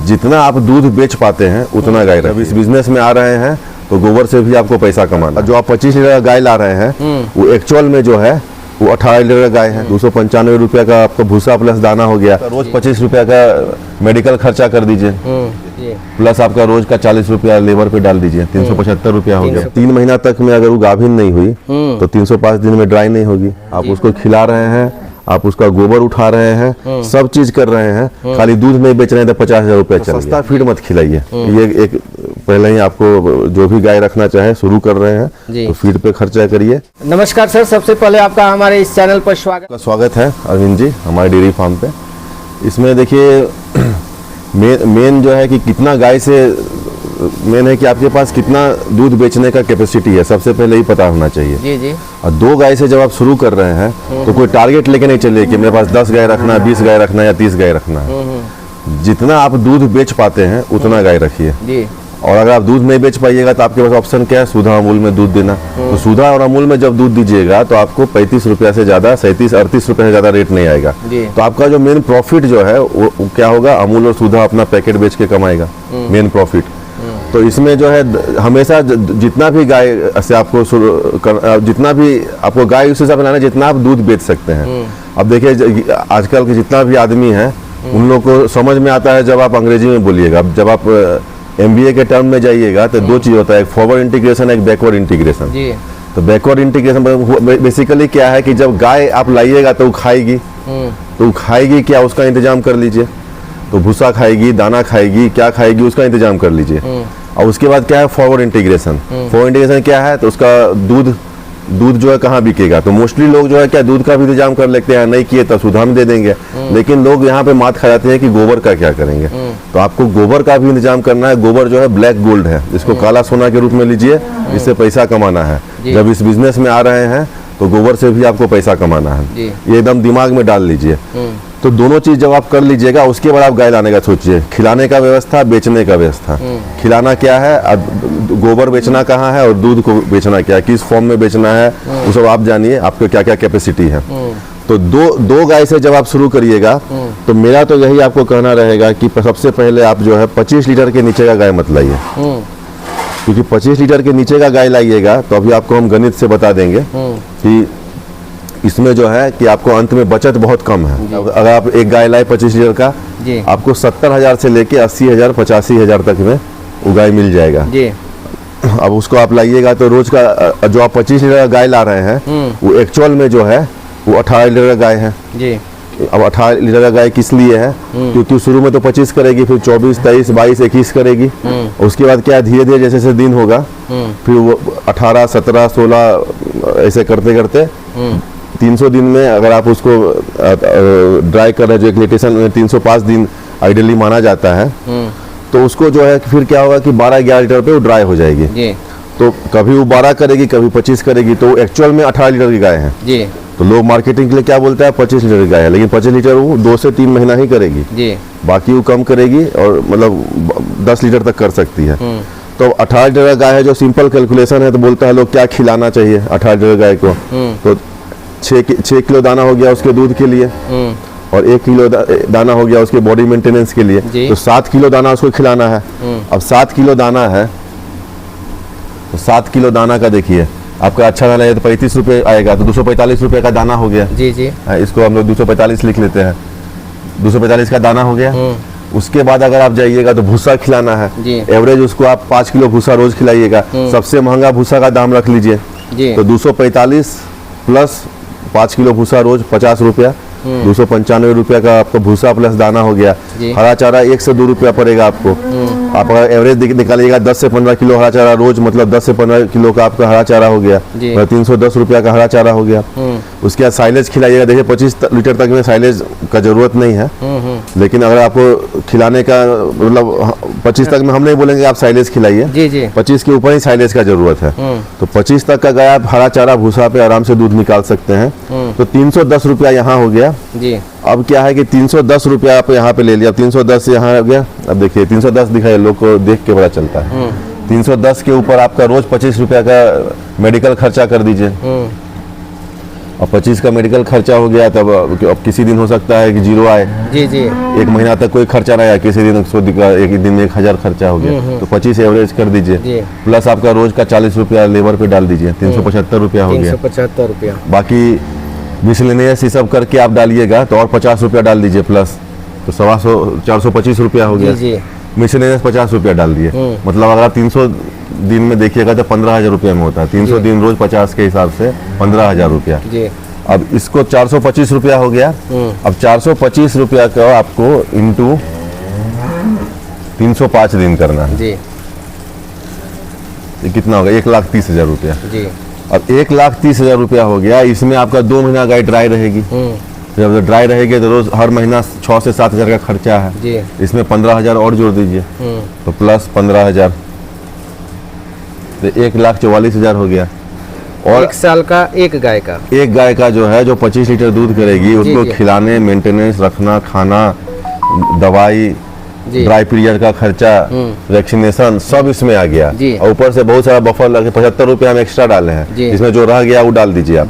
जितना आप दूध बेच पाते हैं उतना गाय रखिए। इस बिजनेस में आ रहे हैं तो गोबर से भी आपको पैसा कमाना। जो आप 25 लीटर का गाय ला रहे हैं वो एक्चुअल में जो है वो 18 लीटर का गाय है। 295 रुपये का आपका भूसा प्लस दाना हो गया। रोज 25 रुपये का मेडिकल खर्चा कर दीजिए, प्लस आपका रोज का 40 रुपया लेबर पे डाल दीजिए, 375 रुपया हो गया। 3 महीना तक में अगर वो गाभिन नहीं हुई तो 305 दिन में ड्राई नहीं होगी। आप उसको खिला रहे हैं, आप उसका गोबर उठा रहे हैं, सब चीज कर रहे हैं, खाली दूध नहीं बेच रहे हैं तो 50,000 रुपया चल। सस्ता फीड मत खिलाइए। ये एक पहले ही आपको जो भी गाय रखना चाहे शुरू कर रहे हैं तो फीड पे खर्चा करिए। नमस्कार सर, सबसे पहले आपका हमारे इस चैनल पर स्वागत है अरविंद जी हमारे डेयरी फार्म पे। इसमें देखिए मेन जो है कि कितना गाय से मेन है कि आपके पास कितना दूध बेचने का कैपेसिटी है, सबसे पहले ही पता होना चाहिए। जी जी। और 2 गाय से जब आप शुरू कर रहे हैं तो कोई टारगेट लेके नहीं चलिए कि मेरे पास 10 गाय रखना है, 20 गाय रखना है या 30 गाय रखना है। जितना आप दूध बेच पाते हैं उतना गाय रखिए। और अगर आप दूध नहीं बेच पाइएगा तो आपके पास ऑप्शन क्या है, सुधा अमूल में दूध देना। तो सुधा और अमूल में जब दूध दीजिएगा तो आपको 35 रुपया से ज्यादा 37-38 रुपये से ज्यादा रेट नहीं आएगा। तो आपका जो मेन प्रॉफिट जो है वो क्या होगा, अमूल और सुधा अपना पैकेट बेच के कमाएगा मेन प्रॉफिट। तो इसमें जो है हमेशा जितना भी गाय से आपको जितना भी आपको गाय उस हिसाब से लाना जितना आप दूध बेच सकते हैं। अब देखिए आजकल के जितना भी आदमी है उन लोग को समझ में आता है जब आप अंग्रेजी में बोलिएगा। जब आप MBA के टर्म में जाइएगा तो 2 चीज होता है, एक फॉरवर्ड इंटीग्रेशन, एक बैकवर्ड इंटीग्रेशन। तो बैकवर्ड इंटीग्रेशन बेसिकली क्या है कि जब गाय आप लाइएगा तो वो खाएगी, तो खाएगी क्या उसका इंतजाम कर लीजिए। तो भूसा खाएगी, दाना खाएगी, क्या खाएगी उसका इंतजाम कर लीजिए। और उसके बाद क्या है फॉरवर्ड इंटीग्रेशन। फॉरवर्ड इंटीग्रेशन क्या है, तो उसका दूध जो है कहाँ बिकेगा। तो मोस्टली लोग जो है क्या दूध का भी इंतजाम कर लेते हैं, नहीं किए तो सुधा में दे देंगे। लेकिन लोग यहाँ पे मात खा जाते हैं कि गोबर का क्या करेंगे। तो आपको गोबर का भी इंतजाम करना है। गोबर जो है ब्लैक गोल्ड है, इसको काला सोना के रूप में लीजिए, इससे पैसा कमाना है। जब इस बिजनेस में आ रहे हैं तो गोबर से भी आपको पैसा कमाना है, ये एकदम दिमाग में डाल लीजिए। तो दोनों चीज जब आप कर लीजिएगा उसके बाद आप गाय लाने का सोचिए। खिलाने का व्यवस्था, बेचने का व्यवस्था। खिलाना क्या है, गोबर बेचना कहाँ है और दूध को बेचना क्या है, किस फॉर्म में बेचना है, वो सब आप जानिए आपके क्या क्या कैपेसिटी है। तो दो गाय से जब आप शुरू करिएगा तो मेरा तो यही आपको कहना रहेगा कि सबसे पहले आप जो है 25 लीटर के नीचे का गाय मत लाइए। क्योंकि 25 लीटर के नीचे का गाय लाइएगा तो अभी आपको हम गणित से बता देंगे कि इसमें जो है कि आपको अंत में बचत बहुत कम है। अगर आप एक गाय लाए 25 लीटर का, आपको 70,000 से लेके 80,000 85,000 तक में वो गाय मिल जाएगा। अब उसको आप लाइएगा तो रोज का जो आप 25 लीटर का गाय ला रहे हैं वो एक्चुअल में जो है वो 18 लीटर का गाय है। अब 18 लीटर का गाय किस लिए है, क्योंकि शुरू में तो 25 करेगी, फिर 24, 23, 22, 21 करेगी। उसके बाद क्या धीरे धीरे जैसे जैसे दिन होगा फिर वो 18, 17, 16 ऐसे करते करते 300 दिन में अगर आप उसको ड्राई कर रहे हैं, जो एक लेटेशन में 305 दिन आइडियली माना जाता है, तो उसको जो है फिर क्या होगा कि 12-11 लीटर पे वो ड्राई हो जाएगी। तो कभी वो 12 करेगी, कभी 25 करेगी, तो एक्चुअल में 18 लीटर की गाय है। तो लोग मार्केटिंग के लिए क्या बोलते हैं 25 लीटर की गाय है, लेकिन 25 लीटर वो 2 से 3 महीना ही करेगी, बाकी वो कम करेगी और मतलब 10 लीटर तक कर सकती है। तो 18 लीटर का गाय है, जो सिंपल कैलकुलेशन है, तो बोलता है लोग क्या खिलाना चाहिए 18 लीटर गाय को। तो 6 किलो दाना हो गया उसके दूध के लिए और 1 किलो दाना हो गया उसके बॉडी मेंटेनेंस के लिए, तो 7 किलो दाना उसको खिलाना है। अब 7 किलो दाना है तो 7 किलो दाना का देखिए आपका अच्छा दाना है तो 35 रुपये आएगा, तो 245 रुपये का दाना हो गया। इसको हम लोग 245 लिख लेते हैं। 245 का दाना हो गया। उसके बाद अगर आप जाइएगा तो भूसा खिलाना है। एवरेज उसको आप 5 किलो भूसा रोज खिलाइएगा। सबसे महंगा भूसा का दाम रख लीजिए, तो 245 प्लस 5 किलो भूसा रोज 50 रुपया, 295 रुपया का आपका भूसा प्लस दाना हो गया। हरा चारा 1 से 2 रुपया पड़ेगा आपको। आप अगर एवरेज निकालिएगा 10 से 15 किलो हरा चारा रोज, मतलब 10 से 15 किलो का आपका हरा चारा हो गया, 310 रुपया का हरा चारा हो गया। उसके बाद साइलेज खिलाइएगा। देखिए 25 लीटर तक में साइलेज का जरूरत नहीं है, लेकिन अगर आपको खिलाने का मतलब 25 तक में हम नहीं बोलेंगे आप साइलेज खिलाइए, 25 के ऊपर ही साइलेज का जरूरत है। तो 25 तक का गाय आप हरा चारा भूसा पे आराम से दूध निकाल सकते हैं। तो 310 रुपया यहाँ हो गया। अब क्या है कि 310 रुपया आप यहाँ पे ले लिया, 310 यहाँ हो गया। अब देखिए 310 दिखाई लोग को देख के पता चलता है। 310 के ऊपर आपका रोज 25 रुपया का मेडिकल खर्चा कर दीजिए। अब 25 का मेडिकल खर्चा हो गया, तब अब किसी दिन हो सकता है कि जीरो आए। जी जी। एक महीना तक कोई खर्चा नहीं आया, किसी दिन एक दिन में 1000 खर्चा हो गया, तो 25 एवरेज कर दीजिए, प्लस आपका रोज का 40 रुपया लेबर पे डाल दीजिए, 375 रुपया हो गया। 375 रुपया। बाकी मिसलेनियस ये सब करके आप डालिएगा तो और 50 रुपया डाल दीजिए प्लस, तो 125 425 रुपया हो गया। जी। मिसलेनियस 50 रुपया डाल दिए, मतलब अगर आप 300 दिन में देखिएगा तो 15,000 रुपये में होता है। 300 दिन रोज 50 के हिसाब से 15,000 रुपया। अब इसको 425 रुपया हो गया। अब 425 रुपया का आपको इंटू 305 दिन करना है जी। ये कितना होगा? 1,30,000 रुपया जी। अब 1,30,000 रुपया हो गया। इसमें आपका 2 महीना गाय ड्राई रहेगी। जब ड्राई रहेगी तो रोज हर महीना 6 से 7 हज़ार का खर्चा है जी। इसमें 15,000 और जोड़ दीजिए तो प्लस 15,000, तो 1,44,000 हो गया। और 1 साल का एक गाय का जो है जो 25 लीटर दूध करेगी, उसको खिलाने, मेंटेनेंस, रखना, खाना, दवाई, ड्राई पीरियड का खर्चा, वैक्सीनेशन, सब इसमें आ गया। और ऊपर से बहुत सारा बफर लगे, 75 रुपया हम एक्स्ट्रा डाले हैं। इसमें जो रह गया वो डाल दीजिए आप।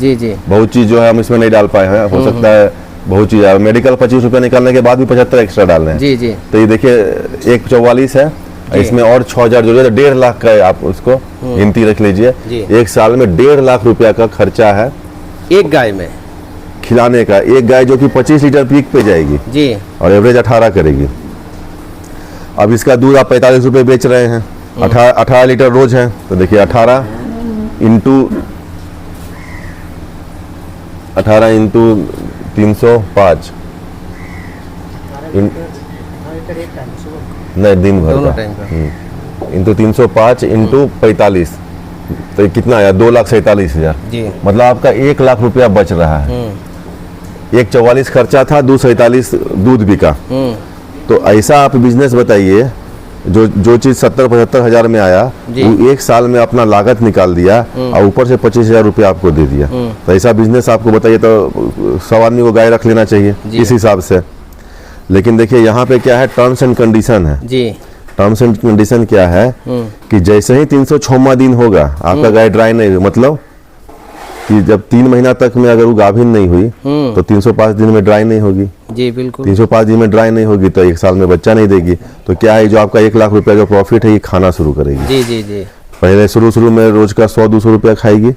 बहुत चीज जो है हम इसमें नहीं डाल पाए हैं, हो सकता है बहुत चीज। मेडिकल 25 रुपया निकालने के बाद भी 75 एक्स्ट्रा डाल रहे हैं। तो ये देखिए 1,44 है, इसमें और 6,000 जोड़िए तो 1.5 लाख का आप उसको गिनती रख लीजिए। 1 साल में 1.5 लाख रुपया का खर्चा है एक गाय में खिलाने का। एक गाय जो कि 25 लीटर पीक पे जाएगी जी, और एवरेज 18 करेगी। अब इसका दूध आप 45 रुपये बेच रहे हैं, 18 लीटर रोज है, तो देखिए 18 इंटू 305 नहीं दिन भर का इंटू 305 इंटू 45, तो ये कितना आया? 2,47,000। मतलब आपका 1 लाख रुपया बच रहा है। 1,44 खर्चा था, 2,47 दूध बिका। तो ऐसा आप बिजनेस बताइए, जो चीज 70-75 हज़ार में आया वो 1 साल में अपना लागत निकाल दिया और ऊपर से 25,000 रुपया आपको दे दिया। तो ऐसा बिजनेस आपको बताइए, तो 100 आदमी को गाय रख लेना चाहिए इस हिसाब से। लेकिन देखिए यहाँ पे क्या है, टर्म्स एंड कंडीशन है जी। टर्म्स एंड कंडीशन क्या है कि जैसे ही 306वां दिन होगा आपका गाय ड्राई नहीं हुई, मतलब कि जब 3 महीना तक में अगर वो गाभिन नहीं हुई तो 305 दिन में ड्राई नहीं होगी जी। बिल्कुल 305 दिन में ड्राई नहीं होगी तो 1 साल में बच्चा नहीं देगी। तो क्या है, जो आपका 1 लाख रुपया जो प्रॉफिट है ये खाना शुरू करेगी जी जी जी। पहले शुरू में रोज का 100-200 रुपया खाएगी,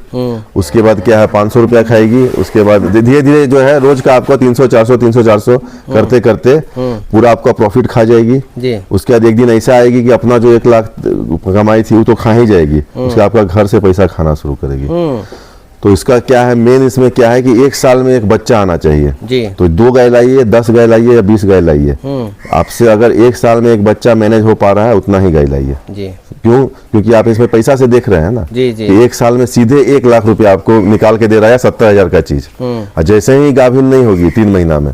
उसके बाद क्या है 500 रुपया खाएगी, उसके बाद धीरे धीरे जो है रोज का आपको 300-400 करते करते पूरा आपका प्रॉफिट खा जाएगी जी। उसके बाद एक दिन ऐसा आएगी कि अपना जो 1 लाख कमाई थी वो तो खा ही जाएगी, उसके आपका घर से पैसा खाना शुरू करेगी। तो इसका क्या है, मेन इसमें क्या है कि 1 साल में एक बच्चा आना चाहिए जी। तो 2 गाय लाइए, 10 गाय लाइए या 20 गाय लाइए, आपसे अगर 1 साल में एक बच्चा मैनेज हो पा रहा है उतना ही गाय लाइए जी। क्यों? क्योंकि आप इसमें पैसा से देख रहे हैं ना जी जी। 1 साल में सीधे 1 लाख रुपया आपको निकाल के दे रहा है 70,000 का चीज। और जैसे ही गाभिन नहीं होगी 3 महीना में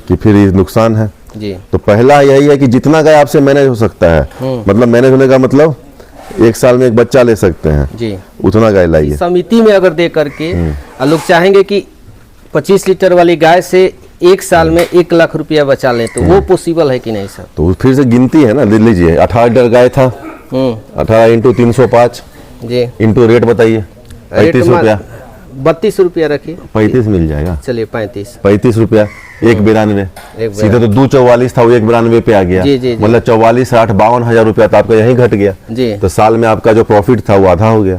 कि फिर ये नुकसान है जी। तो पहला यही है कि जितना गाय आपसे मैनेज हो सकता है, मतलब मैनेज होने का मतलब 1 साल में एक बच्चा ले सकते हैं जी, उतना गाय लाइए। समिति में अगर दे करके लोग चाहेंगे कि 25 लीटर वाली गाय से 1 साल में 1 लाख रुपया बचा ले, तो वो पॉसिबल है कि नहीं सर? तो फिर से गिनती है ना, ले लीजिए 18 लीटर गाय था, 18 इंटू 305 जी, इंटू रेट बताइए 35 रुपया, 32 रुपया रखिए, 35 मिल जाएगा। चलिए 35 रुपया, 1,92 सीधे तो 2,44 था वो 1,92 पे आ गया, मतलब 44, 60, 52,000 रुपया तो आपका यही घट गया जी। तो साल में आपका जो प्रॉफिट था वो आधा हो गया।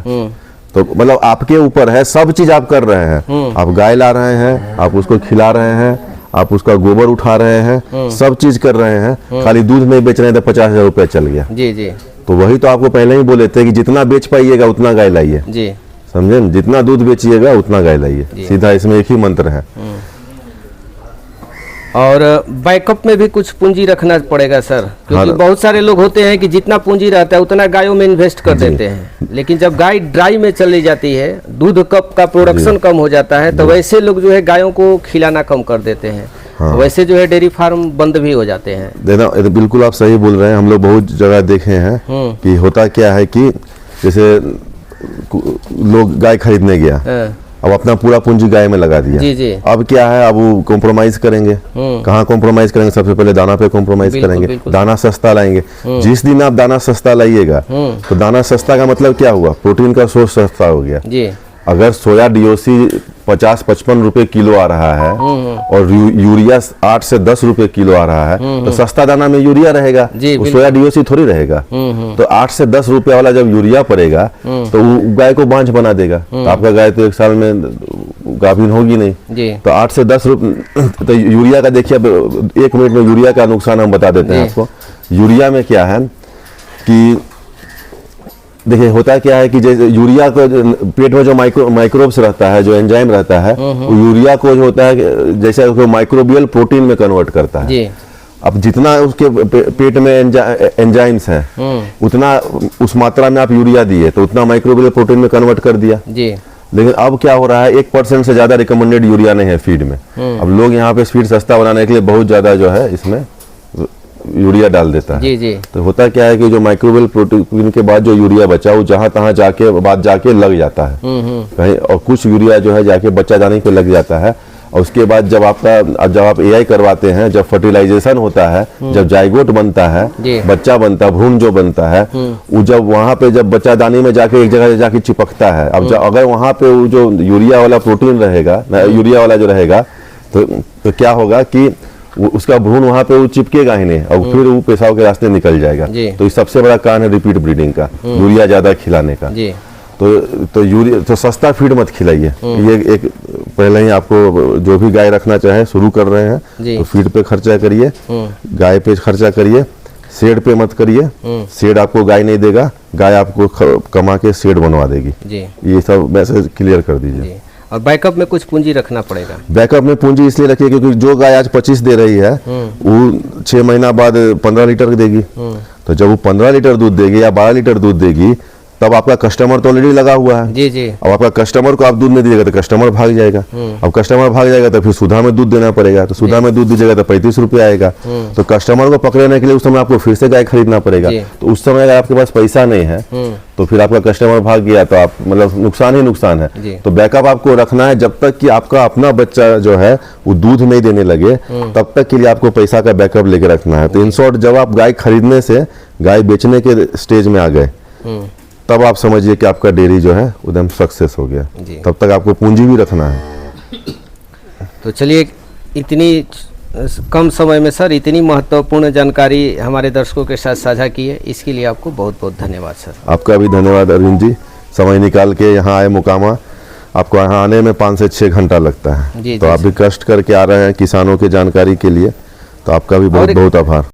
तो मतलब आपके ऊपर है, सब चीज आप कर रहे हैं। आप गाय ला रहे हैं, आप उसको खिला रहे हैं, आप उसका गोबर उठा रहे हैं, सब चीज कर रहे हैं, खाली दूध नहीं बेच रहे हैं तो 50,000 रुपया चल गया जी जी। तो वही तो आपको पहले ही बोले थे कि जितना बेच पाइएगा उतना गाय लाइए जी, समझे? जितना दूध बेचिएगा उतना गाय लाइए, सीधा इसमें एक ही मंत्र है। और बैकअप में भी कुछ पूंजी रखना पड़ेगा सर, क्योंकि बहुत सारे लोग होते हैं कि जितना पूंजी रहता है उतना गायों में इन्वेस्ट कर देते हैं, लेकिन जब गाय ड्राई में चली जाती है, दूध कप का प्रोडक्शन कम हो जाता है, तो वैसे लोग जो है गायों को खिलाना कम कर देते हैं। हाँ। वैसे जो है डेयरी फार्म बंद भी हो जाते हैं। देना बिल्कुल आप सही बोल रहे हैं। हम लोग बहुत जगह देखे हैं कि होता क्या है कि जैसे लोग गाय खरीदने गया, अब अपना पूरा पूंजी गाय में लगा दिया जी जी। अब क्या है, अब वो कॉम्प्रोमाइज करेंगे, कहाँ कॉम्प्रोमाइज करेंगे? सबसे पहले दाना पे कॉम्प्रोमाइज करेंगे, दाना सस्ता लाएंगे। जिस दिन आप दाना सस्ता लाइएगा तो दाना सस्ता का मतलब क्या हुआ, प्रोटीन का सोर्स सस्ता हो गया जी। अगर सोया डीओसी 50-55 रुपए किलो आ रहा है और यूरिया 8 से 10 रुपए किलो आ रहा है, तो सस्ता दाना में यूरिया रहेगा, वो सोया डीओसी थोड़ी रहेगा। तो 8 से 10 रुपए वाला जब यूरिया पड़ेगा तो वो गाय को बांझ बना देगा। तो आपका गाय तो एक साल में गाभिन होगी नहीं। तो 8 से 10 रुपए तो यूरिया का देखिए, 1 मिनट में यूरिया का नुकसान हम बता देते हैं आपको। यूरिया में क्या है कि देखिए होता क्या है कि जैसे यूरिया को पेट में जो माइक्रोब्स रहता है, जो एंजाइम रहता है, वो यूरिया को जो होता है जैसे माइक्रोबियल प्रोटीन में कन्वर्ट करता है। अब जितना उसके पेट में एंजाइम्स हैं उतना उस मात्रा में आप यूरिया दिए तो उतना माइक्रोबियल प्रोटीन में कन्वर्ट कर दिया। लेकिन अब क्या हो रहा है, 1% से ज्यादा रिकमेंडेड यूरिया नहीं है फीड में। अब लोग यहाँ पे फीड सस्ता बनाने के लिए बहुत ज्यादा जो है इसमें यूरिया डाल देता है। तो होता क्या है कि जो माइक्रोबियल प्रोटीन के बाद जो यूरिया बचा वो जहां तहां जाके लग जाता है कहीं, और कुछ यूरिया जो है जाके बच्चा दाने पे लग जाता है। और उसके बाद जब आप एआई करवाते हैं, जब फर्टिलाइजेशन होता है, जब जाइगोट बनता है, बच्चा बनता है, भ्रूण जो बनता है, वो जब वहां पे जब बच्चा दानी में जाके एक जगह जाके चिपकता है, अब अगर वहां पे वो जो यूरिया वाला प्रोटीन रहेगा, यूरिया वाला जो रहेगा, तो क्या होगा कि उसका भ्रूण वहां पे वो चिपकेगा ही नहीं और फिर वो पेशाब के रास्ते निकल जाएगा। तो ये सबसे बड़ा कारण है रिपीट ब्रीडिंग का, यूरिया ज्यादा खिलाने का। तो यूरिया तो सस्ता फीड मत खिलाइए। ये एक पहले ही आपको जो भी गाय रखना चाहे शुरू कर रहे हैं तो फीड पे खर्चा करिए, गाय पे खर्चा करिए, शेड पे मत करिए। शेड आपको गाय नहीं देगा, गाय आपको कमा के शेड बनवा देगी। ये सब मैसेज क्लियर कर दीजिए। और बैकअप में कुछ पूंजी रखना पड़ेगा। बैकअप में पूंजी इसलिए रखिए क्योंकि जो गाय आज 25 दे रही है वो 6 महीना बाद 15 लीटर देगी। तो जब वो 15 लीटर दूध देगी या 12 लीटर दूध देगी तब आपका कस्टमर तो ऑलरेडी लगा हुआ है। अब आपका कस्टमर को आप दूध नहीं दीजिएगा तो कस्टमर भाग जाएगा। अब कस्टमर भाग जाएगा तो फिर सुधा में दूध देना पड़ेगा, तो सुधा में दूध दीजिएगा तो 35 रुपये आएगा। तो कस्टमर को पकड़ने के लिए उस समय आपको फिर से गाय खरीदना पड़ेगा। तो उस समय अगर आपके पास पैसा नहीं है तो फिर आपका कस्टमर भाग गया तो आप मतलब नुकसान ही नुकसान है। तो बैकअप आपको रखना है जब तक कि आपका अपना बच्चा जो है वो दूध नहीं देने लगे, तब तक के लिए आपको पैसा का बैकअप लेके रखना है। तो इन शॉर्ट जब आप गाय खरीदने से गाय बेचने के स्टेज में आ गए तब आप समझिए कि आपका डेयरी जो है एकदम सक्सेस हो गया। तब तक आपको पूंजी भी रखना है। तो चलिए, इतनी कम समय में सर इतनी महत्वपूर्ण जानकारी हमारे दर्शकों के साथ साझा की है, इसके लिए आपको बहुत बहुत धन्यवाद सर। आपका भी धन्यवाद अरविंद जी, समय निकाल के यहाँ आए मुकामा। आपको यहाँ आने में 5 से 6 घंटा लगता है, तो आप भी कष्ट करके आ रहे हैं किसानों के जानकारी के लिए, तो आपका भी बहुत बहुत आभार।